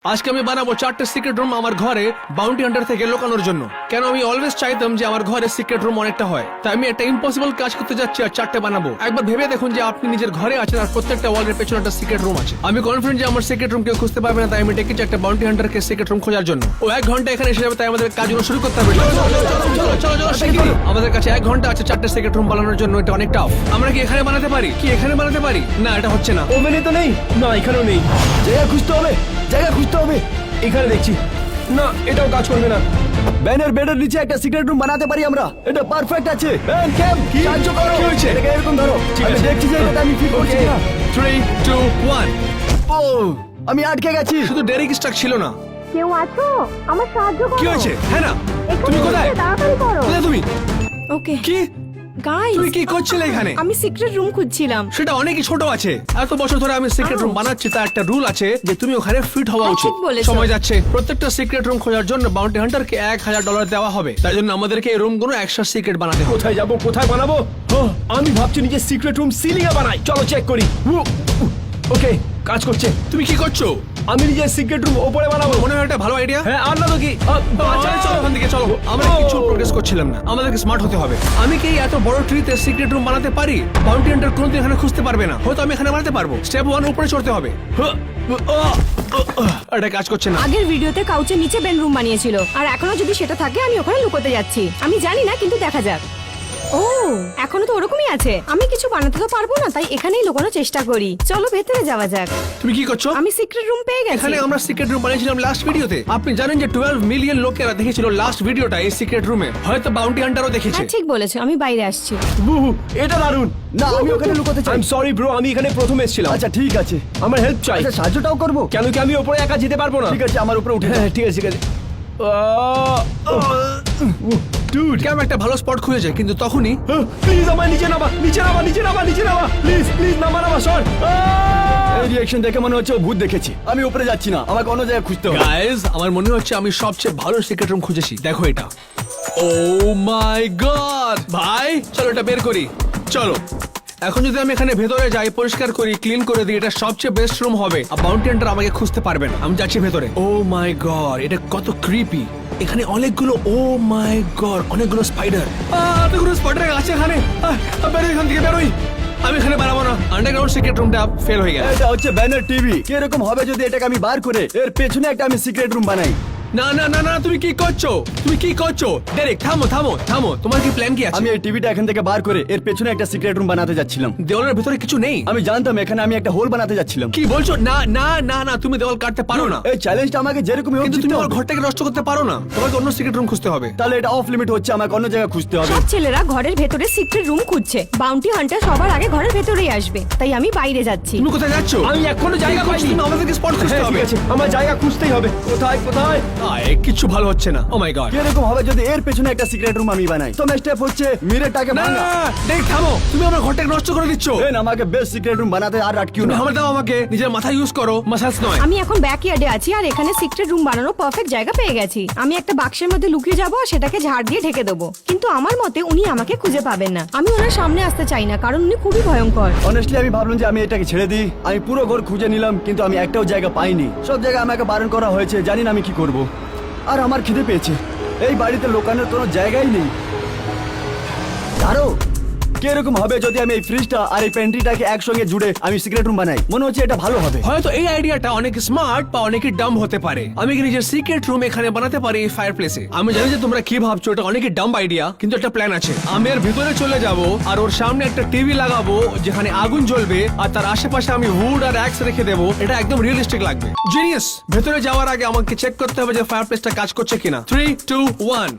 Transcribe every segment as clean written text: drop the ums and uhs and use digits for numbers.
আজকে আমি বানাবো 4টে সিক্রেট রুম আমার ঘরে বাউন্টি হান্টার থেকে লুকানোর জন্য। কেন আমি অলওয়েজ চাইতাম যে আমার ঘরে সিক্রেট রুম অনেকটা হয়, তাই আমি একটা ইম্পসিবল কাজ করতে যাচ্ছি আর 4টে বানাবো। একবার ভেবে দেখুন যে আপনি নিজের ঘরে আছেন আর প্রত্যেকটা ওয়ালের পেছনে একটা সিক্রেট রুম আছে। আমি কনফিডেন্ট যে আমার সিক্রেট রুম কেউ খুঁজতে পারবে না, তাই আমি ডেকেছি একটা বাউন্টি হান্টারকে সিক্রেট রুম খোঁজার জন্য। ও 1 ঘন্টা এখানে এসে যাবে, তাই আমাদের কাজগুলো শুরু করতে হবে। চলো শিগগিরই। আমাদের কাছে 1 ঘন্টা আছে 4টে সিক্রেট রুম বানানোর জন্য। এটা অনেক টাফ। আমরা কি এখানে বানাতে পারি? না, এটা হচ্ছে না। ওভেনে তো নেই। না, এখানেও নেই। জায়গা খুঁজতে হবে। এখানে দেখছি না, এটাও কাজ করবে না। ব্যানের বেডের নিচে একটা সিক্রেট রুম বানাতে পারি আমরা। এটা পারফেক্ট আছে। ব্যান ক্যাম কি? সাহায্য করো। কি হয়েছে? এটাকে এরকম ধরো। ঠিক আমি আছে। দেখছি যে এটা আমি ফিট করছি না। 3, 2, 1। ও আমি আটকে গেছি। শুধু ডেরিক স্টাক ছিল না। কেউ আছো? আমার সাহায্য করো। কি হয়েছে? হ্যাঁ না, এখানে তুমি কোথায়? এসে তাড়াতাড়ি করো। কোথায় তুমি? ওকে কি গাইস, তুমি কি করছিলে এখানে? আমি সিক্রেট রুম খুঁজছিলাম। সেটা অনেকই ছোট আছে। এত বছর ধরে আমি সিক্রেট রুম বানাচ্ছি, তা একটা রুল আছে যে তুমি ওখানে ফিট হওয়া হ্যাঁ, উচিত। ঠিক বলেছো। সময় যাচ্ছে, প্রত্যেকটা সিক্রেট রুম খোঁজার জন্য বাউন্টি হান্টারকে $1000 দেওয়া হবে। তাই জন্য আমাদেরকে এই রুমগুলো এক্সট্রা সিক্রেট বানাতে হবে। কোথায় যাব, কোথায় বানাবো? আমি ভাবছি নিজের সিক্রেট রুম সিলিং এ বানাই। চলো চেক করি। ওকে, কাজ করছে। তুমি কি করছো? আমি নিজের সিক্রেট রুম ওপরে বানাবো। মনে হয় এটা ভালো আইডিয়া। হ্যাঁ, আর না তো কি? চলো ওখান থেকে চলো। আমরা কিছু প্রোগ্রেস করছিলাম না, আমাদেরকে স্মার্ট হতে হবে। আমি কি এত বড় ট্রিতে সিক্রেট রুম বানাতে পারি? বাউন্টি হান্টার কোনদিন এখানে খুঁজতে পারবে না। হয়তো আমি এখানে বানাতে পারবো। স্টেপ 1 উপরে চড়তে হবে। এটা কাজ করছে না। আগের ভিডিওতে কাউচের নিচে বেন রুম বানিয়েছিল, আর এখনো যদি সেটা থাকে আমি ওখানে লুকোতে যাচ্ছি। আমি জানি না, কিন্তু দেখা যাক। ও, এখনো তো ওরকমই আছে। আমি কিছু বানাতে তো পারবো না, তাই এখানেই লুকানোর চেষ্টা করি। চলো ভেতরে যাওয়া যাক। তুমি কি করছো? আমি সিক্রেট রুম পেয়ে গেছি। এখানে আমরা সিক্রেট রুম বানিয়েছিলাম লাস্ট ভিডিওতে। আপনি জানেন যে 12 মিলিয়ন লোকেরা দেখেছিল লাস্ট ভিডিওটা এই সিক্রেট রুমে। হয়তো বাউন্টি হান্টারও দেখেছে। হ্যাঁ, ঠিক বলেছো। আমি বাইরে আসছি। এটা দারুণ। না আমি ওখানে লুকোতে চাই। আই এম সরি ব্রো, আমি এখানে প্রথম এসেছিলাম। আচ্ছা ঠিক আছে। আমার হেল্প চাই। আচ্ছা সাহায্যটাও করবো। কেন কি আমি ওপরে একা যেতে পারবো না? ঠিক আছে আমার উপরে উঠে যাও। হ্যাঁ, ঠিক আছে। ডুড, কেমন একটা ভালো স্পট খুঁজেছে, কিন্তু তখনই প্লিজ আমায় নিচে নামা। প্লিজ নামা সর। এই রিঅ্যাকশন দেখে মনে হচ্ছে ও ভূত দেখেছি। আমি উপরে যাচ্ছি না, আমাকে অন্য জায়গায় খুঁজতে হবে। গাইস, আমার মনে হচ্ছে আমি সবচেয়ে ভালো সিক্রেট রুম খুঁজেছি। দেখো এটা। ও মাই গড ভাই, চলো এটা বের করি। চলো এখন যদি আমি এখানে ভেতরে যাই, পরিষ্কার করি, ক্লিন করে দিই, এটা সবচেয়ে বেস্ট রুম হবে। আর বাউন্টি হান্টার আমাকে খুঁজতে পারবে না। আমি যাচ্ছি ভেতরে। ও মাই গড, এটা কত ক্রিপি। এখানে অনেকগুলো, ও মাই গড, অনেকগুলো স্পাইডার। এতগুলো স্পাইডার আছে এখানে। বেরো এখান থেকে, বেরোই। আমি এখানে বানাবো না। আন্ডারগ্রাউন্ড সিক্রেট রুমটা ফেল হয়ে গেল। এটা হচ্ছে ব্যানার টিভি। কিরকম হবে যদি এটাকে আমি বার করে এর পেছনে একটা আমি সিক্রেট রুম বানাই? না না না না, তুমি কি করছো? ডেরেক, থামো। তোমার কি প্ল্যান কি আছে? আমি এই টিভিটা এখান থেকে বার করে এর পেছনে একটা সিক্রেট রুম বানাতে যাচ্ছিলাম। দেওয়ালের ভিতরে কিছু নেই। আমি জানতাম এখানে আমি একটা হোল বানাতে যাচ্ছিলাম। কি বলছো? না না না না, তুমি দেওয়াল কাটতে পারো না। এই চ্যালেঞ্জটা আমাকে যেরকমই হোক কিন্তু তুমি জিততে আমার হবে। ঘরটাকে নষ্ট করতে পারো না। তোমাকে অন্য সিক্রেট রুম খুঁজতে হবে। তাহলে এটা অফ লিমিট হচ্ছে, আমাকে অন্য জায়গায় খুঁজতে হবে। সব ছেলেরা ঘরের ভেতরে সিক্রেট রুম খুঁজছে। বাউন্টি হান্টার সবার আগে ঘরের ভেতরেই আসবে, তাই আমি বাইরে যাচ্ছি। তুমি কোথায় যাচ্ছ? আমি এখনো জায়গা পাইনি। তুমি আমাদেরকে স্পট খুঁজতে হ্যাঁ, হবে। ঠিক আছে, আমার জায়গা খুঁজতেই হবে। কোথায়? কিচ্ছু ভালো হচ্ছে না। ও মাই গড। কিরকম হবে যদি এর পেছনে একটা সিক্রেট রুম আমি বানাই? তো স্টেপ হচ্ছে মিররটাকে না ভাঙা। দেখ, থামো। তুমি আমার ঘরটাকে নষ্ট করে দিচ্ছ। দেন আমাকে বেস্ট সিক্রেট রুম বানাতে আর আটকিও তুমি না। আমার দাও, আমাকে নিজের মাথা ইউজ করো, মাসাজ নয়। আমি এখন ব্যাকইয়ার্ডে আছি, আর এখানে সিক্রেট রুম বানানোর পারফেক্ট জায়গা পেয়ে গেছি। আমি একটা বাক্সের মধ্যে লুকিয়ে যাব, সেটাকে ঝাড় দিয়ে ঢেকে দেবো। কিন্তু আমার মতে উনি আমাকে খুঁজে পাবেন না। আমি ওনার সামনে আসতে চাই না, কারণ উনি খুবই ভয়ঙ্কর। অনেস্টলি আমি ভাবলাম যে আমি এটাকে ছেড়ে দিই। আমি পুরো ঘর খুঁজে নিলাম, কিন্তু আমি একটাও জায়গা পাইনি। সব জায়গায় আমাকে বারণ করা হয়েছে। জানি না আমি কি করব। আর আমার খিদে পেয়েছে। এই বাড়িতে লোকানোর কোনো জায়গাই নেই। দাঁড়ো, কিরকম হবে যদি আমি এই ফ্রিজটা আর এই প্যান্ট্রিটাকে একসঙ্গে জুড়ে আমি সিক্রেট রুম বানাই? মনে হচ্ছে এটা ভালো হবে। হয়তো এই আইডিয়াটা অনেক স্মার্ট বা অনেকই ডাম হতে পারে। আমি কি নিজের সিক্রেট রুম এখানে বানাতে পারি এই ফায়ার প্লেসে? আমি জানি যে তোমরা কি ভাবছো, এটা অনেকই ডাম আইডিয়া, কিন্তু একটা প্ল্যান আছে। আমি এর ভিতরে চলে যাব আর ওর সামনে একটা টিভি লাগাবো যেখানে আগুন জ্বলবে, আর তার আশেপাশে আমি উড আর অ্যাক্স রেখে দেবো। এটা একদম রিয়েলিস্টিক লাগবে। জিনিয়াস। ভেতরে যাওয়ার আগে আমাকে চেক করতে হবে যে ফায়ার প্লেসটা কাজ করছে কিনা। 3, 2, 1।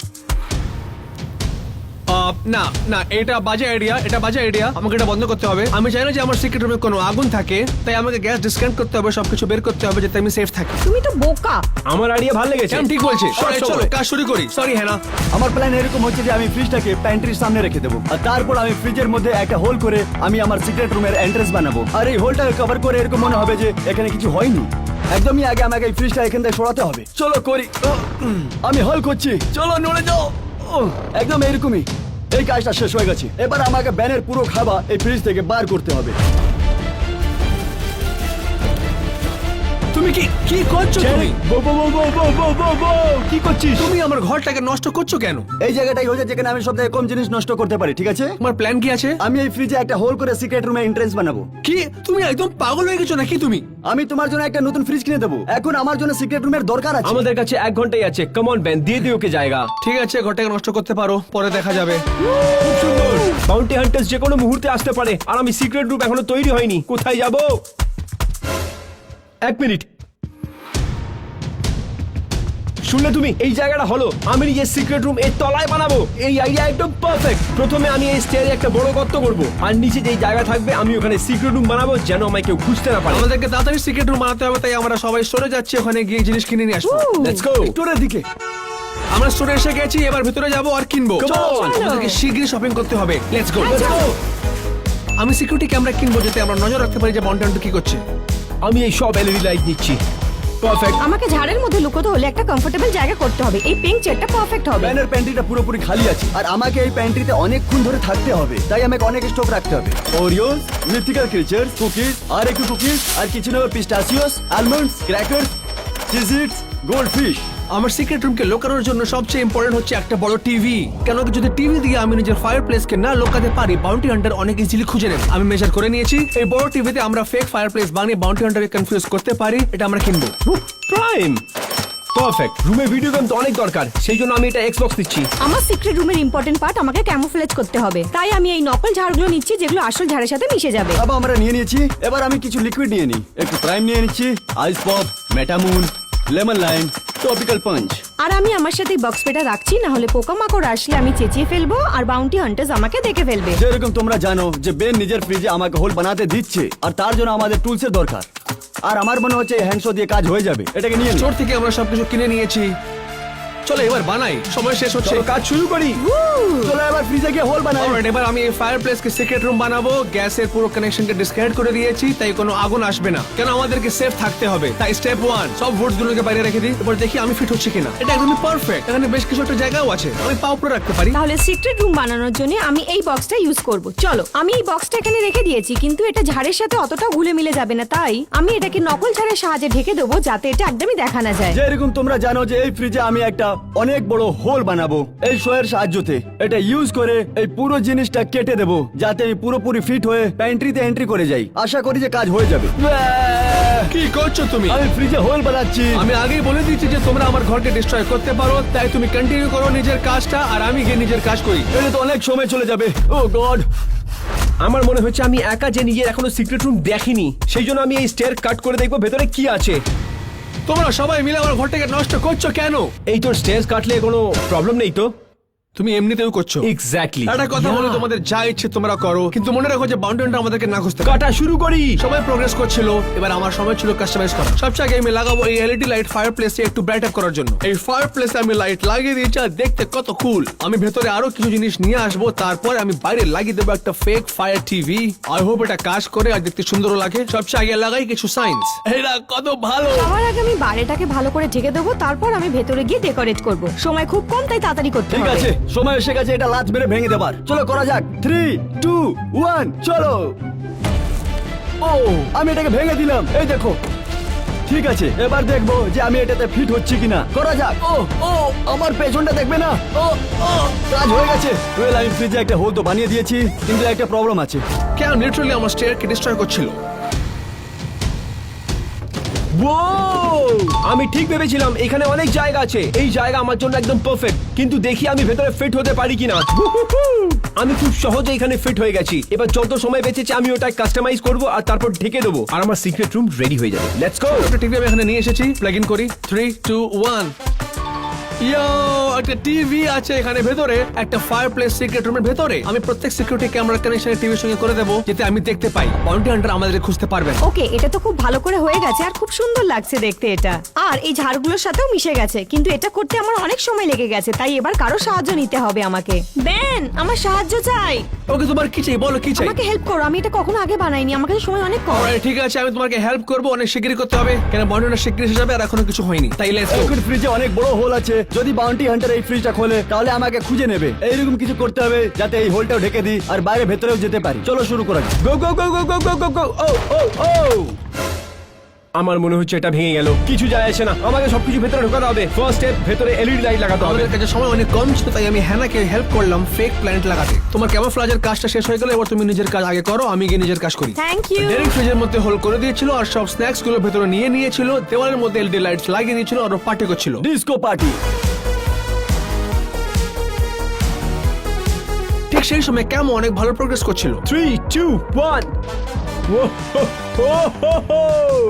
না না, এটা বাজে আইডিয়া। আমাকে এটা বন্ধ করতে হবে। আমি চাই না যে আমার সিক্রেট রুমে কোনো আগুন থাকে, তাই আমাকে গ্যাস ডিসকানেক্ট করতে হবে, সবকিছু বের করতে হবে যাতে আমি সেফ থাকি। তুমি তো বোকা। আমার আইডিয়া ভালো লেগেছে। আমি ঠিক বলছি। সব চলো সময়। কাজ শুরু করি। সরি হ্যাঁ না। আমার প্ল্যান এরকম হচ্ছে যে আমি ফ্রিজটাকে প্যান্ট্রির সামনে রেখে দেবো, আর তারপর আমি ফ্রিজের মধ্যে একটা হোল করে আমি আমার সিক্রেট রুমের এন্ট্রেন্স বানাবো। আর এই হোলটাকে কভার করে এরকম মনে হবে যে এখানে কিছু হয়নি। একদমই আগে আমাকে এই ফ্রিজটা এখান থেকে সরাতে হবে। চলো করি। আমি হোল করছি। চলো নড়ে যাও। একদম এরকমই। এই কাজটা শেষ হয়ে গেছে। এবার আমাকে ব্যানের পুরো খাবার এই ফ্রিজ থেকে বার করতে হবে। তুমি কি কি করছো তুমি কি করছিস? তুমি আমার ঘরটাকে নষ্ট করছো কেন? এই জায়গাটাই হচ্ছে যেখানে আমি সবথেকে কম জিনিস নষ্ট করতে পারি, ঠিক আছে? তোমার প্ল্যান কি আছে? আমি এই ফ্রিজে একটা হোল করে সিক্রেট রুমে এন্ট্রেন্স বানাবো। কি তুমি একদম পাগল হয়ে গেছো নাকি তুমি? আমি তোমার জন্য একটা নতুন ফ্রিজ কিনে দেবো। এখন আমার জন্য সিক্রেট রুমের দরকার আছে। আমাদের কাছে 1 ঘন্টাই আছে। কাম অন বেন, দিয়ে দিও ওকে জায়গা। ঠিক আছে, ঘরটাকে নষ্ট করতে পারো, পরে দেখা যাবে। খুব সুন্দর। বাউন্টি হান্টার্স যে কোনো মুহূর্তে আসতে পারে, আর আমি সিক্রেট রুম এখনো তৈরি হয়নি। কোথায় যাব? 1 মিনিট। শুনলে তুমি? এই জায়গাটা হলো আমি নিজের সিক্রেট রুম এর তলায় বানাবো। এই আইডিয়া একদম পারফেক্ট। প্রথমে আমি এই স্টেয়ারে একটা বড় গর্ত করব, আর নিচে যেই জায়গা থাকবে আমি ওখানে সিক্রেট রুম বানাবো, যেন আমায় কেউ খুঁজতে না পারে। আমাদেরকে তাড়াতাড়ি সিক্রেট রুম বানাতে হবে, তাই আমরা সবাই স্টোরে যাচ্ছি, ওখানে গিয়ে জিনিস কিনে নিয়ে আসবো। Let's go. স্টোরের দিকে। আমরা স্টোরে এসে গেছি, এবার ভিতরে যাব আর কিনবো। Come on! আমাদেরকে শীঘ্রই শপিং করতে হবে। Let's go. Let's go. আমি সিকিউরিটি ক্যামেরা কিনবো, যাতে আমরা নজর রাখতে পারি যে বাউন্টি হান্টার কি করছে। আমি এই সব এলইডি লাইট নিচ্ছি। পারফেক্ট। আমাকে ঝাড়ের মধ্যে লুকোতে হলে একটা কমফোর্টেবল জায়গা করতে হবে। এই পিঙ্ক চেয়ারটা পারফেক্ট হবে। ব্যানের প্যান্ট্রিটা পুরোপুরি খালি আছে, আর আমাকে এই প্যান্ট্রিতে অনেকক্ষণ ধরে থাকতে হবে, তাই আমাকে অনেক স্টক রাখতে হবে। ওরিওস, মিথিক্যাল ক্রিচার্স, কুকিজ, আর একটু কুকিজ, আর কিছু নেবে পিস্টাচিওস, আলমন্ডস, ক্র্যাকার্স, চিজইটস, গোল্ডফিশ। আমার সিক্রেট রুমকে লোকানোর জন্য সবচেয়ে ইম্পর্টেন্ট হচ্ছে একটা বড় টিভি। কেন কি যদি টিভি দিয়ে আমি নিজের ফায়ার প্লেসকে না লোকাতে পারি, বাউন্টি হান্টার অনেক ইজিলি খুঁজে নেবে। আমি মেজার করে নিয়েছি, এই বড় টিভিতে আমরা ফেক ফায়ার প্লেস বানিয়ে বাউন্টি হান্টারকে কনফিউজ করতে পারি। এটা আমরা কিনবো। প্রাইম। পারফেক্ট। রুমে ভিডিও গেম তো অনেক দরকার, সেই জন্য আমি এটা এক্সবক্স দিচ্ছি। আমার সিক্রেট রুমের ইম্পর্টেন্ট পার্ট আমাকে ক্যামোফ্লেজ করতে হবে, তাই আমি এই নকল ঝাড়গুলো নিচ্ছি, যেগুলো আসল ঝাড়ের সাথে মিশে যাবে। আবার আমরা নিয়ে নিয়েছি, এবার আমি কিছু লিকুইড নিয়ে নিই। একটু প্রাইম নিয়ে নিচ্ছি, ice pop, meta moon, lemon lime, tropical punch. আর আমি আমার সাথে বক্স পেটা রাখছি, না হলে পোকামাকড় আসলে আমি চেঁচিয়ে ফেলবো, আর বাউন্টি হান্টার্স আমাকে দেখে ফেলবে। যেরকম তোমরা জানো যে বেন নিজের ফ্রিজে আমাকে হোল বানাতে দিচ্ছে, আর তার জন্য আমাদের টুলসের দরকার। আর আমার মনে হচ্ছে হ্যান্ডশো দিয়ে কাজ হয়ে যাবে। এটাকে নিয়ে নিই। স্টোর থেকে আমরা সবকিছু কিনে নিয়েছি, চলো এবার বানাই, সময় শেষ হচ্ছে। চলো কাজ শুরু করি। চলো এবার ফ্রিজে গিয়ে হোল বানাই। Alright, এবার আমি এই ফায়ার প্লেসকে সিক্রেট রুম বানাবো। গ্যাসের পুরো কানেকশনকে ডিসকানেক্ট করে দিয়েছি, তাই কোনো আগুন আসবে না। কেন আমাদেরকে সেফ থাকতে হবে, তাই স্টেপ 1 সব ভোটস গুলোকে বাইরে রেখে দিই। এবার দেখি আমি ফিট হচ্ছে কিনা। এটা একদমই পারফেক্ট। এখানে বেশ কিছু একটা জায়গাও আছে, আমি পা উপরে রাখতে পারি। তাহলে সিক্রেট রুম বানানোর জন্য আমি এই বক্সটা ইউজ করব। চলো, আমি এই বক্সটা এখানে রেখে দিয়েছি, কিন্তু এটা ঝাড়ের সাথে অতটা ঘুলে মিলে যাবে না, তাই আমি এটাকে নকল ঝাড়ের সাহায্যে ঢেকে দেবো, যাতে এটা একদমই দেখা না যায়। যেরকম তোমরা জানো যে এই ফ্রিজে আমি একটা অনেক বড় হোল বানাবো এই শোয়ের সাহায্যে। এটা ইউজ করে এই পুরো জিনিসটা কেটে দেবো, যাতে আমি পুরোপুরি ফিট হয়ে প্যান্ট্রিতে এন্ট্রি করে যাই। আশা করি যে কাজ হয়ে যাবে। কি করছো তুমি? আমি ফ্রিজে হোল বানাচ্ছি। আমি আগেই বলে দিচ্ছি যে তোমরা আমার ঘরকে ডিস্ট্রয় করতে পারো, তাই তুমি কন্টিনিউ করো নিজের কাজটা, আর আমি গিয়ে নিজের কাজ করি। এটা তো অনেক সময় চলে যাবে। ও গড। আমার মনে হচ্ছে আমি একা যে নিজের এখনো সিক্রেট রুম দেখিনি, সেই জন্য আমি এই স্টেয়ার কাট করে দেখবো ভেতরে কি আছে। তোমরা সবাই মিলে আমার ঘরটাকে নষ্ট করছো কেন? এই তোর স্টেয়ার কাটলে কোনো প্রবলেম নেই তো? তুমি এমনিতেও করছো। এক্স্যাক্টলি। একটা কথা বলো, তোমাদের যা ইচ্ছে তোমরা করো, কিন্তু মনে রাখো যে বাউন্ডারি আমাদেরকে না খুঁজতে পারে। কাটা শুরু করি। সবাই প্রোগ্রেস করছিল, এবার আমার সময় ছিল কাস্টমাইজ করা। সবচেয়ে আগে আমি লাগাবো এই এলইডি লাইট ফায়ার প্লেসে একটু ব্রাইট আপ করার জন্য। এই ফায়ার প্লেসে আমি লাইট লাগিয়ে দিয়েছি, আর দেখতে কত কুল। আমি ভেতরে আরো কিছু জিনিস নিয়ে আসবো, তারপর আমি বাইরে লাগিয়ে দেবো একটা fake fire TV. I hope এটা কাজ করে আর দেখতে সুন্দর লাগে। সবচেয়ে আগে লাগাই কিছু সাইন্স। এটা কত ভালো। সবার আগে আমি বাইরেটাকে ভালো করে ঢেকে দেবো, তারপর আমি ভেতরে গিয়ে ডেকোরেট করব। সময় খুব কম, তাই তাড়াতাড়ি করতে ঠিক হবে। আছে, সময় এসে গেছে এটা লাত মেরে ভেঙে দেবার। চলো করা যাক। 3, 2, 1 চলো। ও, আমি এটাকে ভেঙে দিলাম, এই দেখো। ঠিক আছে, এবার দেখবো যে আমি এটাতে ফিট হচ্ছি কিনা। করা যাক। ও ও, আমার পেছনটা দেখবে না। ও ও, কাজ হয়ে গেছে। ওয়েল, আমি ফ্রিজে একটা হোল তো বানিয়ে দিয়েছি, কিন্তু একটা প্রবলেম আছে। কেন লিটারালি আমার স্টেয়ারকে ডিস্ট্রয় করছিল। আমি ঠিক ভেবেছিলাম এখানে অনেক জায়গা আছে, এই জায়গা আমার জন্য একদম পারফেক্ট, কিন্তু দেখি আমি ভেতরে ফিট হতে পারি কিনা। আমি খুব সহজে এখানে ফিট হয়ে গেছি। এবার যত সময় বেঁচেছে আমি ওটা কাস্টমাইজ করব, আর তারপর ঢেকে দেবো, আর আমার সিক্রেট রুম রেডি হয়ে যাবে। Let's go. একটা টিভি আমি এখানে নিয়ে এসেছি, প্লাগ ইন করি। 3, 2, 1। ইয়ো, একটা টিভি আছে এখানে ভেতরে, একটা ফায়ার প্লেস সিক্রেট রুমের ভেতরে। আমি প্রত্যেক সিকিউরিটি ক্যামেরা কানেকশন টিভির সঙ্গে করে দেবো, যাতে আমি দেখতে পাই। বাউন্টি হান্টার আমাদের খুঁজতে পারবেন। ওকে, এটা তো খুব ভালো করে হয়ে গেছে, আর খুব সুন্দর লাগছে দেখতে এটা। আর এই ঝাড়গুলোর সাথেও মিশে গেছে, কিন্তু এটা করতে আমার অনেক সময় লেগে গেছে, তাই এবার কারো সাহায্য নিতে হবে আমাকে। বেন, আমার সাহায্য চাই। ওকে, তোমার কি চাই বলো, কি চাই? আমাকে হেল্প করো, আমি এটা কখনো আগে বানাইনি, আমার কাছে সময় অনেক কম। Alright, ঠিক আছে, আমি তোমাকে হেল্প করবো। অনেক শিগগিরই করতে হবে, কেন বাউন্টি হান্টার শিগগিরই এসে যাবে, আর এখনো কিছু হয়নি। তাই লেটস গো। এখন ফ্রিজে অনেক বড় হোল আছে, যদি বাউন্টি হান্টার এই ফ্রিজটা খোলে তাহলে আমাকে খুঁজে নেবে। এইরকম কিছু করতে হবে যাতে এই হোলটাও ঢেকে দিই, আর বাইরে ভেতরেও যেতে পারি। চলো শুরু করা যাক। গো গো গো গো গো গো গো গো। ও ও ও। আমার মনে হচ্ছে এটা ভেঙে গেল। কিছু যায় আসে না, আমাকে সবকিছু ভেতরে ঢোকাতে হবে। ফার্স্ট স্টেপ, ভেতরে এলইডি লাইট লাগাতে হবে। আমাদের কাছে সময় অনেক কম ছিল, তাই আমি হ্যানাকে হেল্প করলাম ফেক প্ল্যানেট লাগাতে। তোমার ক্যামোফ্লাজের কাজটা শেষ হয়ে গেলে এবার তুমি নিজের কাজ আগে করো, আমি গিয়ে নিজের কাজ করি। Thank you. ডেরেক ফ্রিজের মধ্যে হোল করে দিয়েছিল আর সব স্ন্যাক্স গুলো ভেতরে নিয়ে নিয়েছিল, দেওয়ালের মধ্যে এলইডি লাইটস লাগিয়ে দিয়েছিল আর পার্টি করছিল। Disco party. ঠিক সেই সময় ক্যামো অনেক ভালো প্রোগ্রেস করছিল, 3, 2, 1।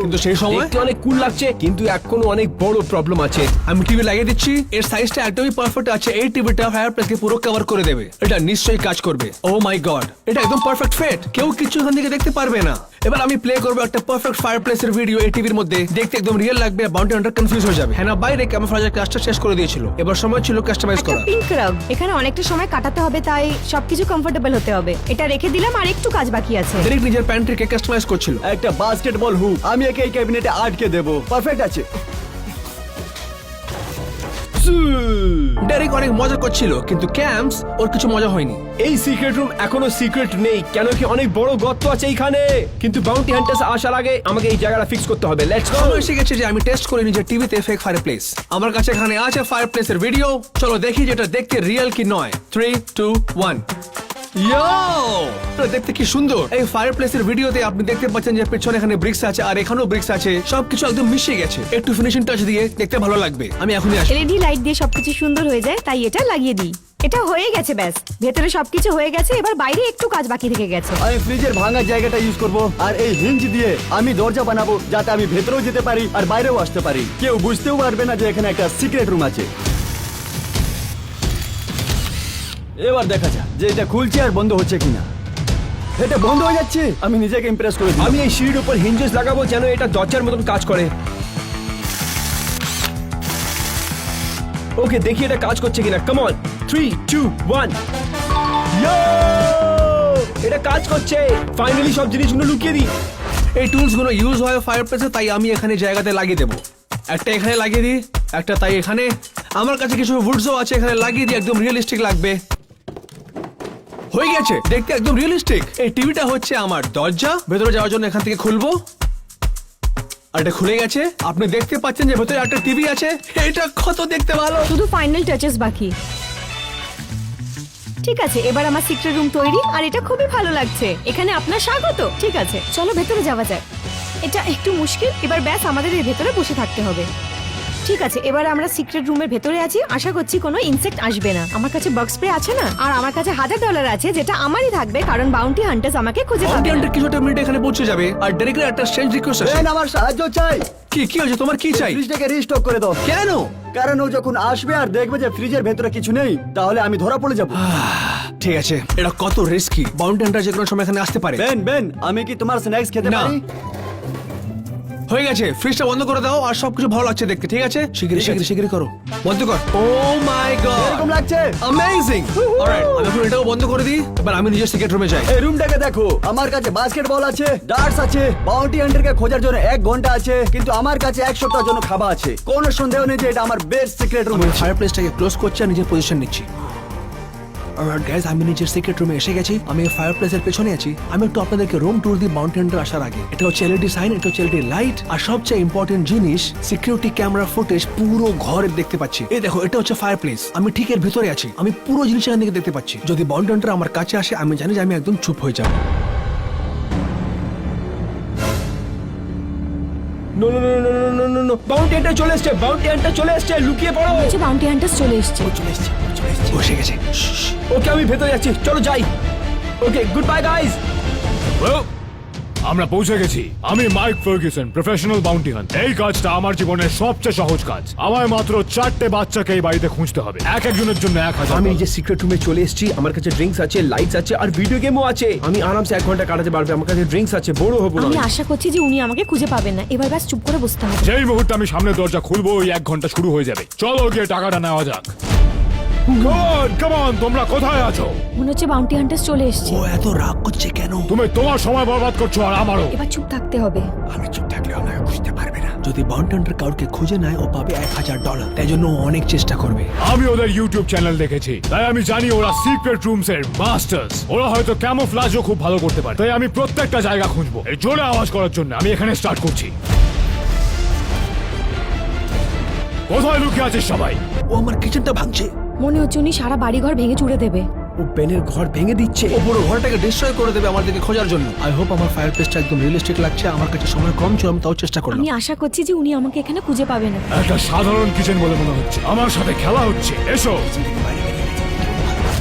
কিন্তু সেই সময় দেখতে অনেক কুল লাগছে, কিন্তু এখনো অনেক বড় প্রবলেম আছে। আমি টিভি লাগিয়ে দিচ্ছি, এর সাইজটা একদমই পারফেক্ট আছে। এই টিভিটা ফায়ারপ্লেসকে পুরো কভার করে দেবে, এটা নিশ্চয়ই কাজ করবে। ও মাই গড, এটা একদম পারফেক্ট ফিট, কেউ কিছু এখান থেকে দেখতে পারবে না। এবার আমি প্লে করবো একটা পারফেক্ট ফায়ারপ্লেসের ভিডিও এই টিভির মধ্যে, দেখতে একদম রিয়েল লাগবে, বাউন্টি হান্টার কনফিউজ হয়ে যাবে। হ্যাঁ, বাইরে ক্যামোফ্লাজের কাজটা শেষ করে দিয়েছিল, এবার সময় ছিল কাস্টমাইজ একটা করা। পিঙ্ক রাগ, এখানে অনেকটা সময় কাটাতে হবে, তাই সবকিছু কমফোর্টেবল হতে হবে। এটা রেখে দিলাম আর একটু কাজ বাকি আছে। ডেরেক নিজের প্যান্ট্রিকে কাস্টমাইজ করছিল। একটা বাস্কেটবল হুক আমি একে এই ক্যাবিনেটে আটকে দেবো। পারফেক্ট আছে। ডেরেক অনেক মজা করছিল, কিন্তু ক্যাম্পস ওর কিছু মজা হয়নি। এই সিক্রেট রুম এখনো সিক্রেট নেই, কেন কি অনেক বড় গর্ত আছে এইখানে। কিন্তু বাউন্টি হান্টার্স আসার আগে আমাকে এই জায়গাটা ফিক্স করতে হবে। Let's go. সময় এসে গেছে যে আমি টেস্ট করি নিজের টিভিতে ফেক ফায়ারপ্লেস। আমার কাছে এখানে আছে ফায়ারপ্লেসের ভিডিও, চলো দেখি যেটা দেখতে রিয়েল কি নয়। 3, 2, 1। ইয়ো, দেখতে কি সুন্দর। এই ফায়ারপ্লেসের ভিডিওতে আপনি দেখতে পাচ্ছেন যে পেছনে এখানে ব্রিক্স আছে আর এখানেও ব্রিক্স আছে, সবকিছু একদম মিশে গেছে। একটু ফিনিশিং টাচ দিয়ে দেখতে ভালো লাগবে। আমি এখনই আসি। এলইডি লাইট দিয়ে সবকিছু সুন্দর হয়ে যায়, তাই এটা লাগিয়ে দিই। এটা হয়ে গেছে, ব্যাস ভেতরে সবকিছু হয়ে গেছে, এবার বাইরে একটু কাজ বাকি থেকে গেছে। আমি ফ্রিজের ভাঙা জায়গাটা ইউজ করব আর এই হিঞ্জ দিয়ে আমি দরজা বানাবো, যাতে আমি ভেতরেও যেতে পারি আর বাইরেও আসতে পারি। কেউ বুঝতেও পারবে না যে এখানে একটা সিক্রেট রুম আছে। এবার দেখা যাক যে এটা খুলছে আর বন্ধ হচ্ছে কিনা। এটা বন্ধ হয়ে যাচ্ছে, আমি নিজেকে ইমপ্রেস করে দিই। আমি এই সিঁড়ির উপর হিঞ্জেস লাগাবো যেন এটা দরজার মতন কাজ করে। ওকে, দেখি এটা কাজ করছে কিনা। Come on, 3, 2, 1। এটা কাজ করছে। ফাইনালি সব জিনিসগুলো লুকিয়ে দিই। এই টুলস গুলো ইউজ হয় ফায়ারপ্লেসে, তাই আমি এখানে জায়গাতে লাগিয়ে দেবো। একটা এখানে লাগিয়ে দিই, একটা তাই এখানে। আমার কাছে কিছু উডসও আছে, এখানে লাগিয়ে দিই, একদম রিয়েলিস্টিক লাগবে। হয়ে গেছে, দেখতে একদম রিয়েলিস্টিক। এই টিভিটা হচ্ছে আমার দরজা, ভেতরে যাওয়ার জন্য এখান থেকে খুলবো। আর এটা খুলে গেছে, আপনি দেখতে পাচ্ছেন যে ভেতরে একটা টিভি আছে। এটা কত দেখতে ভালো। শুধু ফাইনাল টাচেস বাকি। ঠিক আছে, এবার আমার সিক্রেট রুম তৈরি আর এটা খুবই ভালো লাগছে। এখানে আপনার স্বাগত। ঠিক আছে, চলো ভেতরে যাওয়া যায়। এটা একটু মুশকিল, এবার ব্যাস আমাদের এর ভেতরে বসে থাকতে হবে। ঠিক আছে, এবার আমরা সিক্রেট রুমের ভেতরে আছি। আশা করছি কোনো ইনসেক্ট আসবে না। আমার কাছে বাগ স্প্রে আছে না, আর আমার কাছে $1000 আছে, যেটা আমারই থাকবে, কারণ বাউন্টি হান্টার্স আমাকে খুঁজে বাউন্টি পাবে না। হান্টার কিছুটা মিনিট এখানে পৌঁছে যাবে। আর ডেরেকের একটা স্ট্রেঞ্জ রিকোয়েস্ট আছে। বেন, আমার সাহায্য চাই। কি হয়েছে তোমার? কি চাই? ফ্রিজটাকে রিস্টক করে দাও। কেন? কারণ ও যখন আসবে আর দেখবে যে ফ্রিজের ভেতরে কিছু নেই, তাহলে আমি ধরা পড়ে যাব। ঠিক আছে, এটা কত রিস্কি। বাউন্টি হান্টার যে কোনো সময় এখানে আসতে পারে। বেন, আমি কি তোমার স্ন্যাক্স খেতে না। পারি? হয়ে গেছে, ফ্রিজটা বন্ধ করে দাও আর সবকিছু ভালো লাগছে দেখতে। ঠিক আছে, শিগগিরই করো। বন্ধ কর। ও মাই গড, এরকম লাগছে। অ্যামেজিং। অলরাইট, আমি এখন এটাও বন্ধ করে দিই। এবার আমি নিজের সিক্রেট রুমে যাই। এই রুমটাকে দেখো, আমার কাছে বাস্কেটবল আছে, ডার্টস আছে, বাউন্টি হান্টারকে খোঁজার জন্য 1 ঘন্টা আছে, কিন্তু আমার কাছে 1 সপ্তাহের জন্য খাবার আছে। কোনো সন্দেহ নেই যে এটা আমার বেস্ট সিক্রেট রুম। আমি ফায়ারপ্লেসটাকে ক্লোজ করছি আর নিজের পজিশন নিচ্ছি। অলরাইট গাইস, আমি নিজের সিক্রেট রুমে এসে গেছি। আমি ফায়ারপ্লেসের পেছনে আছি। আমি একটু আপনাদেরকে রুম ট্যুর দিই বাউন্টি হান্টার আসার আগে। এটা হচ্ছে এলইডি সাইন, এটা হচ্ছে এলইডি লাইট, আর সবচেয়ে ইম্পর্টেন্ট জিনিস সিকিউরিটি ক্যামেরা ফুটেজ পুরো ঘরের দেখতে পাচ্ছি। এই দেখো, এটা হচ্ছে ফায়ারপ্লেস। আমি ঠিক এর ভিতরে আছি, আমি পুরো জিনিস এখান থেকে দেখতে পাচ্ছি। যদি বাউন্টি হান্টার আমার কাছে আসে, আমি জানি যে আমি একদম চুপ হয়ে যাবো। No no no no no no no, bounty hunter চলে এসেছে। বাউন্টি হান্টার চলে এসেছে, লুকিয়ে পড়ো। হচ্ছে বাউন্টি হান্টার্স চলে এসেছে। বসে গেছে। ওকে, আমি ভেতরে যাচ্ছি, চলো যাই। Okay, goodbye guys. আমরা পৌঁছে গেছি। আমি Mike Ferguson, professional bounty hunt. এই কাজটা আমার জীবনের সবচেয়ে সহজ কাজ। আমায় মাত্র 4টে বাচ্চাকে এই বাড়িতে খুঁজতে হবে, এক একজনের জন্য 1000। আমি এই যে সিক্রেট রুমে চলে এসেছি, আমার কাছে ড্রিঙ্কস আছে, লাইটস আছে, আর ভিডিও গেমও আছে। আমি আরামসে 1 ঘন্টা কাটাতে পারবো। আমার কাছে ড্রিঙ্কস আছে, বড় হবো না। আমি আশা করছি যে উনি আমাকে খুঁজে পাবেন না। এবার ব্যাস চুপ করে বসতে হবে। যেই মুহূর্তে আমি সামনের দরজা খুলবো, ওই 1 ঘন্টা শুরু হয়ে যাবে। চলো গিয়ে টাকাটা নেওয়া যাক। কাম অন, তোমরা কোথায় আছো? মনে হচ্ছে বাউন্টি হান্টার্স চলে এসেছে। ও এত রাগ করছে কেন? তুমি তোমার সময় বরবাদ করছো আর আমারও। এবার চুপ থাকতে হবে। আমি চুপ থাকলে আমাকে খুঁজতে পারবে না। যদি বাউন্টি হান্টার কাউকে খুঁজে নেয়, ও পাবে $1000। তাই জন্য ও অনেক চেষ্টা করবে। আমি ওদের ইউটিউব চ্যানেল দেখেছি, তাই আমি জানি ওরা সিক্রেট রুমস এর মাস্টার্স। ওরা হয়তো ক্যামোফ্লাজও খুব ভালো করতে পারে, তাই আমি প্রত্যেকটা জায়গা খুঁজবো। এর জোরে আওয়াজ করার জন্য আমি এখানে স্টার্ট করছি। কোথায় লুকিয়ে আছিস সবাই? ও আমার কিচেনটা ভাঙছে। মনে হচ্ছে উনি সারা বাড়িঘর ভেঙে চুড়ে দেবে। ও বেনের ঘর ভেঙে দিচ্ছে। ও পুরো ঘরটাকে ডিস্ট্রয় করে দেবে আমার দিকে খোঁজার জন্য। আই হোপ আমার ফায়ার প্লেসটা একদম রিয়েলিস্টিক লাগছে। আমার কাছে সময় কম ছিল, আমি তাও চেষ্টা করলাম। আমি আশা করছি যে উনি আমাকে এখানে খুঁজে পাবে না। একটা সাধারণ কিচেন বলে মনে হচ্ছে। আমার সাথে খেলা হচ্ছে, এসো।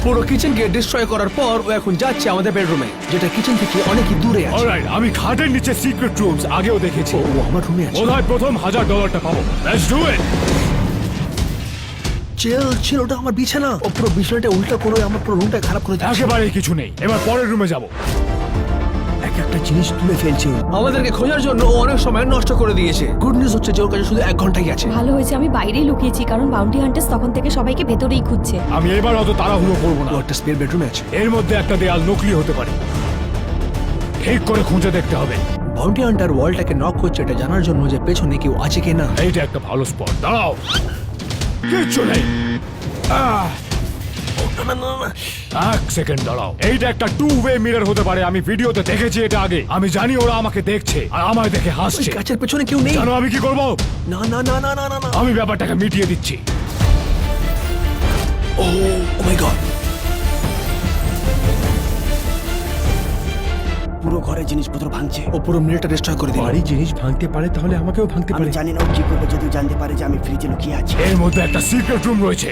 পুরো কিচেনকে ডিস্ট্রয় করার পর ও এখন যাচ্ছে আমাদের বেডরুমে, যেটা কিচেন থেকে অনেকই দূরে আছে। অলরাইট, আমি খাটের নিচে সিক্রেট রুমস আগেও দেখেছি। ও আমার রুমে আছে। বোধহয় প্রথম $1000 পাবো। Let's do it. চিল, ওটা আমার বিছানা। ও পুরো বিছানাটা উল্টা করে আমার পুরো রুমটা খারাপ করে দিচ্ছে। একেবারেই কিছু নেই। এবার পরের রুমে যাব। এক একটা জিনিস তুলে ফেলছে। আমাদেরকে খোঁজার জন্য ও অনেক সময় নষ্ট করে দিয়েছে। গুড নিউজ হচ্ছে যে ওর কাছে শুধু 1 ঘন্টাই আছে। ভালো হয়েছে আমি বাইরেই লুকিয়েছি, কারণ বাউন্টি হান্টার্স তখন থেকে সবাইকে ভেতরেই খুঁজছে। আমি এবার অত তাড়াহুড়ো করবো না। ও একটা স্পেয়ার বেডরুমে আছে। এর মধ্যে একটা দেয়াল নকলি হতে পারে। ঠিক করে খুঁজে দেখতে হবে। বাউন্টি হান্টার ওয়ালটাকে নক করছে এটা জানার জন্য যে পেছনে কেউ আছে কিনা। এইটা একটা ভালো স্পট। দাঁড়াও, কিচ্ছু নেই। এক সেকেন্ড দাঁড়াও। এইটা একটা 2-way মিরর হতে পারে। আমি ভিডিওতে দেখেছি এটা আগে। আমি জানি ওরা আমাকে দেখছে আর আমায় দেখে ওই হাসছে। গাছের পেছনে কেউ নেই। জানো আমি কি করবো? না না না না না না না। আমি ব্যাপারটাকে মিটিয়ে দিচ্ছি। ও মাই গড। পুরো ঘরের জিনিসপত্র ভাঙছে। ও পুরো মিররটা ডিস্ট্রয় করে দিল। বাড়ি জিনিস ভাঙতে পারে, তাহলে আমাকেও ভাঙতে আমি পারে। জানি না ও কি করবে যদি জানতে পারে যে আমি ফ্রিজে লুকিয়ে আছি। এর মধ্যে একটা সিক্রেট রুম রয়েছে।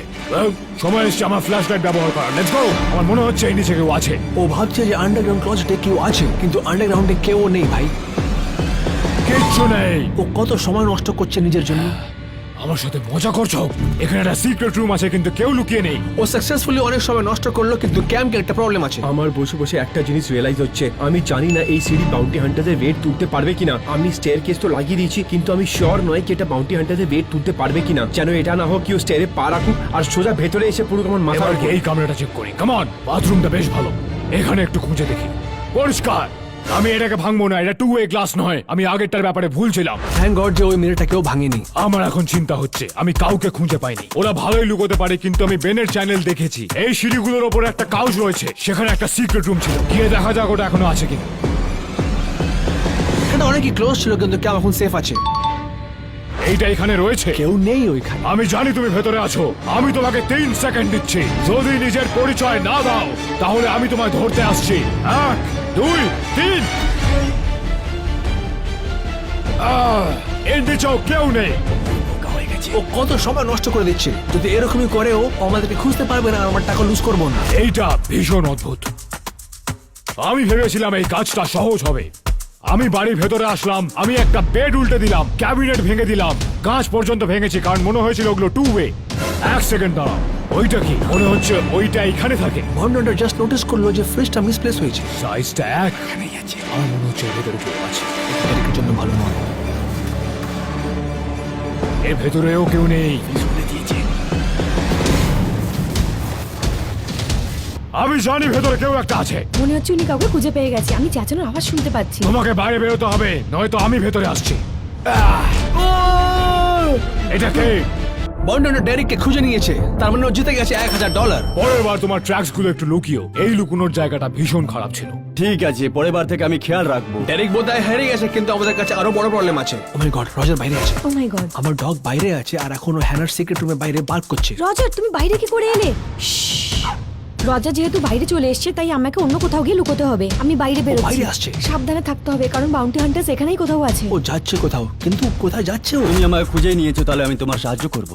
সময় এসছে আমার ফ্ল্যাশ লাইট ব্যবহার করার। Let's go. আমার মনে হচ্ছে এই নিচে কেউ আছে। ও ভাবছে যে আন্ডারগ্রাউন্ড ক্লজেটে কেউ আছে, কিন্তু আন্ডারগ্রাউন্ডে কেউ নেই ভাই। কিচ্ছু নেই। ও কত সময় নষ্ট করছে নিজের জন্য। আমার সাথে মজা করছো? এখানে একটা সিক্রেট রুম আছে কিন্তু কেউ লুকিয়ে নেই। ও সাকসেসফুলি অনেক সময় নষ্ট করলো, কিন্তু ক্যাম্পে একটা প্রবলেম আছে। আমার বসে বসে একটা জিনিস রিয়েলাইজ হচ্ছে, আমি জানি না এই সিঁড়ি বাউন্টি হান্টারদের ওয়েট তুলতে পারবে কিনা। আমি স্টেয়ার কেস তো লাগিয়ে দিয়েছি, কিন্তু আমি শিওর নয় কি এটা বাউন্টি হান্টারদের ওয়েট তুলতে পারবে কিনা। যেন এটা না হোক কেউ স্টেয়ারে পা রাখুক আর সোজা ভেতরে এসে পুরো আমার মাথা এবার এই কামরাটা চেক করি। কাম অন, বাথরুমটা বেশ ভালো। এখানে একটু খুঁজে দেখি। পরিষ্কার। আমি এটাকে ভাঙবো না। এটা 2-way গ্লাস নয়। আমি আগেরটার ব্যাপারে ভুলছিলাম। থ্যাংক গড যে ওই মিররটা কেউ ভাঙেনি। আমার এখন চিন্তা হচ্ছে আমি কাউকে খুঁজে পাইনি। ওরা ভালোই লুকোতে পারে, কিন্তু আমি বেনের চ্যানেল দেখেছি। এই সিঁড়িগুলোর ওপরে একটা কাউচ রয়েছে। সেখানে একটা সিক্রেট রুম ছিল। গিয়ে দেখা যাক ওটা এখনো আছে কিনা। এটা অনেকই ক্লোজ ছিল, কিন্তু ক্যাম্প এখন সেফ আছে। এইটা এখানে রয়েছে। কেউ নেই ওইখানে। আমি জানি তুমি ভেতরে আছো। আমি তোমাকে 3 সেকেন্ড দিচ্ছি। যদি নিজের পরিচয় না দাও তাহলে আমি তোমায় ধরতে আসছি। 1, 2, 3। এর নিচেও কেউ নেই। ও কত সময় নষ্ট করে দিচ্ছে। যদি এরকমই করে ও আমাদেরকে খুঁজতে পারবে না আর আমার টাকা লুজ করবো না। এইটা ভীষণ অদ্ভুত। আমি ভেবেছিলাম এই কাজটা সহজ হবে। আমি বাড়ির ভেতরে আসলাম, আমি একটা বেড উল্টে দিলাম, ক্যাবিনেট ভেঙে দিলাম, কাঁচ পর্যন্ত ভেঙেছি, কারণ মনে হয়েছিল ওগুলো 2-way। 1 সেকেন্ড দাঁড়াও, ওইটা কি? মনে হচ্ছে ওইটা এখানে থাকে। বন্ডার জাস্ট নোটিস করলো যে ফ্রিজটা মিসপ্লেস হয়েছে। সাইজটা এক। আমার মনে হচ্ছে এর ভেতরে কেউ আছে। এর জন্য ভালো নয়। এর ভেতরেও কেউ নেই। আমি জানি ভেতরে কেউ একটা আছে। মনে হচ্ছে উনি কাউকে খুঁজে পেয়ে গেছে। আমি চেঁচানোর আওয়াজ শুনতে পাচ্ছি। তোমাকে বাইরে বেরোতে হবে, নয়তো আমি ভেতরে আসছি। এটা কে? বন্ডার ডেরিককে খুঁজে নিয়েছে, তার মানে ও জিতে গেছে $1000। পরের বার তোমার ট্র্যাক্স গুলো একটু লুকিও। এই লুকোনোর জায়গাটা ভীষণ খারাপ ছিল। ঠিক আছে, পরের বার থেকে আমি খেয়াল রাখবো। ডেরিক বোধহয় হেরে গেছে, কিন্তু আমাদের কাছে আরো বড় প্রবলেম আছে। ও মাই গড, রজার বাইরে আছে। ও মাই গড। আমার ডগ বাইরে আছে আর এখনো হ্যানার সিক্রেট রুমে বাইরে বার্ক করছে। রজার, তুমি বাইরে কি করে এলে? রজার যেহেতু বাইরে চলে এসেছে, তাই আমাকে অন্য কোথাও গিয়ে লুকোতে হবে। আমি বাইরে বেরোচ্ছি। বাইরে আসছে। সাবধানে থাকতে হবে, কারণ বাউন্টি হান্টার্স এখানেই কোথাও আছে। ও যাচ্ছে কোথাও, কিন্তু কোথায় যাচ্ছে ও? তুমি আমাকে খুঁজে নিয়েছো, তাহলে আমি তোমার সাহায্য করব।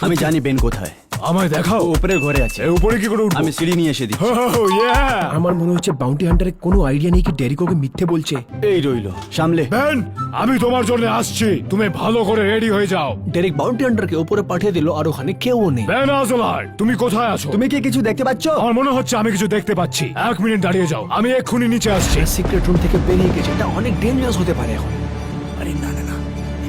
আমি জানি বেন কোথায়। আমায় দেখাও। ও উপরের ঘরে আছে। এর উপরে কি করে উঠবো? আমি সিঁড়ি নিয়ে এসে দিচ্ছি। Oh, yeah! আমার মনে হচ্ছে বাউন্টি হান্টারের কোনো আইডিয়া নেই কি ডেরিকোকে মিথ্যে বলছে। এই রইলো, সামলে। বেন, আমি তোমার জন্য আসছি। তুমি ভালো করে রেডি হয়ে যাও। ডেরিক বাউন্টি হান্টারকে উপরে পাঠিয়ে দিল আর ওখানে কেউ নেই। বেন আজলার, তুমি কোথায় আছো? তুমি কি কিছু দেখতে পাচ্ছ? আমার মনে হচ্ছে আমি কিছু দেখতে পাচ্ছি। 1 মিনিট দাঁড়িয়ে যাও, আমি এক্ষুনি নিচে আসছি। সিক্রেট রুম থেকে বেরিয়ে গেছে। এটা অনেক ডেঞ্জারাস হতে পারে এখন। আরে না না না,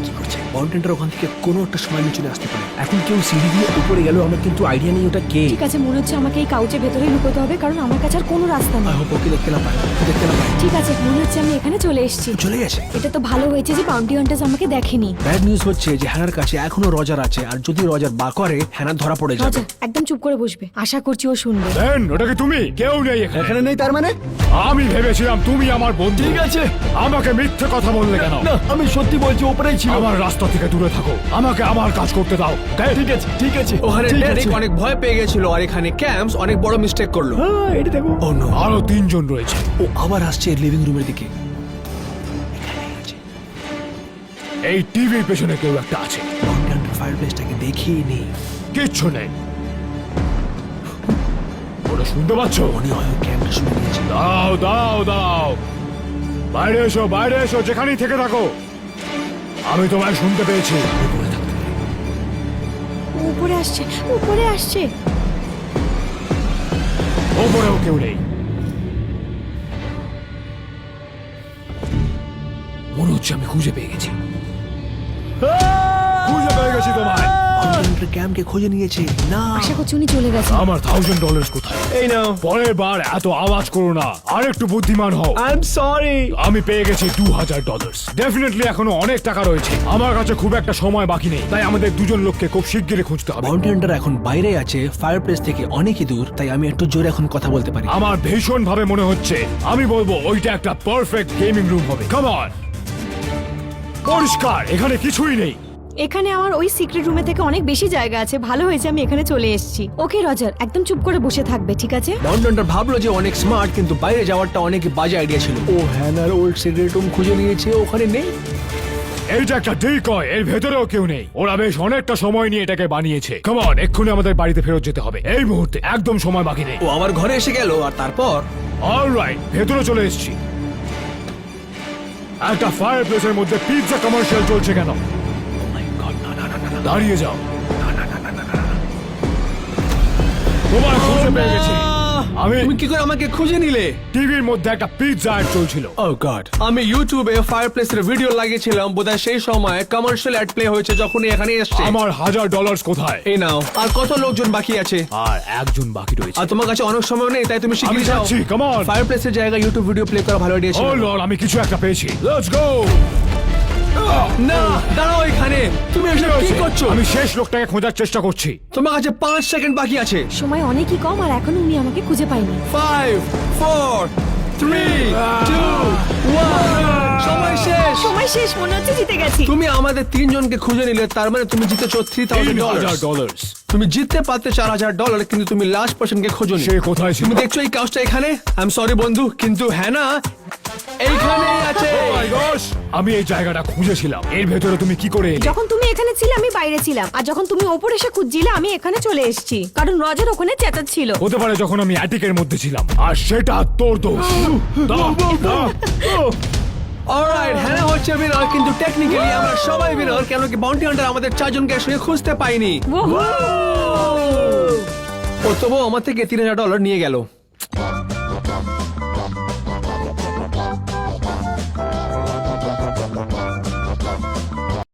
কি করছে? বাউন্টি হান্টার ওখান থেকে কোনো একটা সময় নিচে আসতে পারে। এখন কেউ সিঁড়ি দিয়ে উপরে গেল, আমার কিন্তু আইডিয়া নেই ওটা কে। ঠিক আছে, মনে হচ্ছে আমাকে এই কাউচের ভেতরেই লুকোতে হবে, কারণ আমার কাছে আর কোনো রাস্তা আই নেই। হোপ ওকে দেখতে না পায়, দেখতে না পায়। ঠিক আছে, মনে হচ্ছে আমি এখানে চলে এসেছি। চলে গেছে। এটা তো ভালো হয়েছে যে বাউন্টি হান্টার্স আমাকে দেখেনি। ব্যাড নিউজ হচ্ছে যে হ্যানার কাছে এখনো রজার আছে, আর যদি রজার বা করে হ্যানার ধরা পড়ে যাবে। রজার একদম চুপ করে বসবে। আশা করছি ও শুনবে। বেন, ওটা কি তুমি? কেউ নেই এখানে। এখানে নেই তার মানে? আমি ভেবেছিলাম তুমি আমার বন্ধু। ঠিক আছে। আমাকে মিথ্যে কথা বললে কেন? না, আমি সত্যি বলছি, উপরেই ছিল। আমার রাস্তা রাস্তা থেকে দূরে থাকো, আমাকে আমার কাজ করতে দাও। Okay? ঠিক আছে ঠিক আছে ওখানে ঠিক ডেরিক আছে। অনেক ভয় পেয়ে গেছিল আর এখানে ক্যাম্পস অনেক বড় মিস্টেক করলো। হ্যাঁ, এটা দেখো। ও নো, আরো 3 জন রয়েছে। ও আবার আসছে লিভিং রুমের দিকে। এই টিভির পেছনে কেউ একটা আছে। বাউন্টি হান্টার ফায়ার প্লেসটাকে দেখিয়ে নি। কিচ্ছু নেই। ওরা শুনতে পাচ্ছ? মনে হয় ক্যাম্পটা শুনে নিয়েছে। দাও দাও দাও, বাইরে এসো বাইরে এসো, যেখানেই থেকে থাকো। আমি তোমায় শুনতে পেয়েছি। উপরে আসছে, উপরে আসছে। ওপরেও কেউ নেই। মনে হচ্ছে আমি খুঁজে পেয়ে গেছি। খুঁজে পেয়ে গেছি তোমায়। বাউন্টি হান্টার ক্যাম্পকে খুঁজে নিয়েছে। না, আশা করছি উনি চলে গেছে। আমার $1000 কোথায়? এই নাও। পরের বার এত আওয়াজ করো না, আর একটু বুদ্ধিমান হও। I am sorry. আমি পেয়ে গেছি $2000। ডেফিনেটলি এখনো অনেক টাকা রয়েছে। আমার কাছে খুব একটা সময় বাকি নেই, তাই আমাদের দুজন লোককে খুব শিগগিরই খুঁজতে হবে। বাউন্টি হান্টার এখন বাইরে আছে, ফায়ার প্লেস থেকে অনেকই দূর, তাই আমি একটু জোরে এখন কথা বলতে পারি। আমার ভীষণ ভাবে মনে হচ্ছে, আমি বলবো ওইটা একটা পারফেক্ট গেমিং রুম হবে। কাম অন, পরিষ্কার, এখানে কিছুই নেই। এখানে আমার ওই সিক্রেট রুমে থেকে অনেক বেশি জায়গা আছে। ভালো হয়েছে আমি এখানে চলে এসেছি। ওকে রজার, একদম চুপ করে বসে থাকবে, ঠিক আছে? বাউন্টি হান্টার ভাবলো যে অনেক স্মার্ট, কিন্তু বাইরে যাওয়ারটা অনেক বাজে আইডিয়া ছিল। ও হ্যানার ওল্ড সিগারেট রুম খুঁজে নিয়েছে, ওখানে নেই। এইটা একটা ডিকয়, এর ভেতরেও কেউ নেই। ওরা বেশ অনেকটা সময় নিয়ে এটাকে বানিয়েছে। কাম অন, এক্ষুনি আমাদের বাড়িতে ফেরত যেতে হবে এই মুহূর্তে, একদম সময় বাকি নেই। ও আবার ঘরে এসে গেল আর তারপর অলরাইট, ভেতরে চলে এসেছি। একটা ফায়ার প্লেসের মধ্যে পিৎজা কমার্শিয়াল চলছে কেন? দাঁড়িয়ে যাও। তোমায় খুঁজে পেয়ে গেছি। আমি তুমি কি করে আমাকে খুঁজে নিলে? টিভির মধ্যে একটা পিৎজা অ্যাড চলছিল। ও গড, আমি ইউটিউবে ফায়ার প্লেসের ভিডিও লাগিয়েছিলাম, বোধহয় সেই সময় কমার্শিয়াল অ্যাড প্লে হয়েছে যখন এখানে এসেছে। আমার $1000 কোথায়? এই নাও। আর কত লোকজন বাকি আছে? আর একজন বাকি রয়েছে। আর তোমার কাছে অনেক সময় নেই, তাই তুমি আমি শিখিয়ে যাও। যাচ্ছি, কাম অন। ফায়ার প্লেসের জায়গায় ইউটিউব ভিডিও প্লে করা ভালো আইডিয়া ও ছিল। লর্ড, আমি কিছু একটা পেয়েছি। Let's go. না, দাঁড়াও এখানে। তুমি এসব কি করছো? আমি শেষ লোকটাকে খোঁজার চেষ্টা করছি। তোমার কাছে 5 সেকেন্ড বাকি আছে। সময় অনেকই কম আর এখনো উনি আমাকে খুঁজে পায়নি। 5 4 3 2 1 সময় শেষ। সময় শেষ, মনে হচ্ছে জিতে গেছি। তুমি আমাদের 3 জনকে খুঁজে নিলে, তার মানে তুমি জিতেছো $3000। $3000। তুমি জিততে পারতে $4000, কিন্তু তুমি লাস্ট পার্সনকে খোঁজোনি। সে কোথায় ছিল? তুমি দেখছো এই কাজটা এখানে? আই এম সরি বন্ধু, কিন্তু হ্যাঁ না, এইখানেই আছে। Oh my gosh! আমি এই জায়গাটা খুঁজেছিলাম। এর ভেতরে তুমি কি করে এলে? যখন তুমি এখানে ছিলে আমি বাইরে ছিলাম, আর যখন তুমি ওপরে এসে খুঁজছিলে আমি এখানে চলে এসেছি, কারণ রজার ওখানে চেঁচাচ্ছিল। হতে পারে যখন আমি অ্যাটিকের মধ্যে ছিলাম, আর সেটা তোর দোষ। দাও, দাও। অলরাইট, হ্যাঁ হচ্ছে উইনার, কিন্তু টেকনিক্যালি আমরা সবাই উইনার, কেন কি বাউন্টি হান্টার আমাদের 4 জনকে একসঙ্গে খুঁজতে পাইনি। ওহো! ও তবুও আমার থেকে $3000 নিয়ে গেল।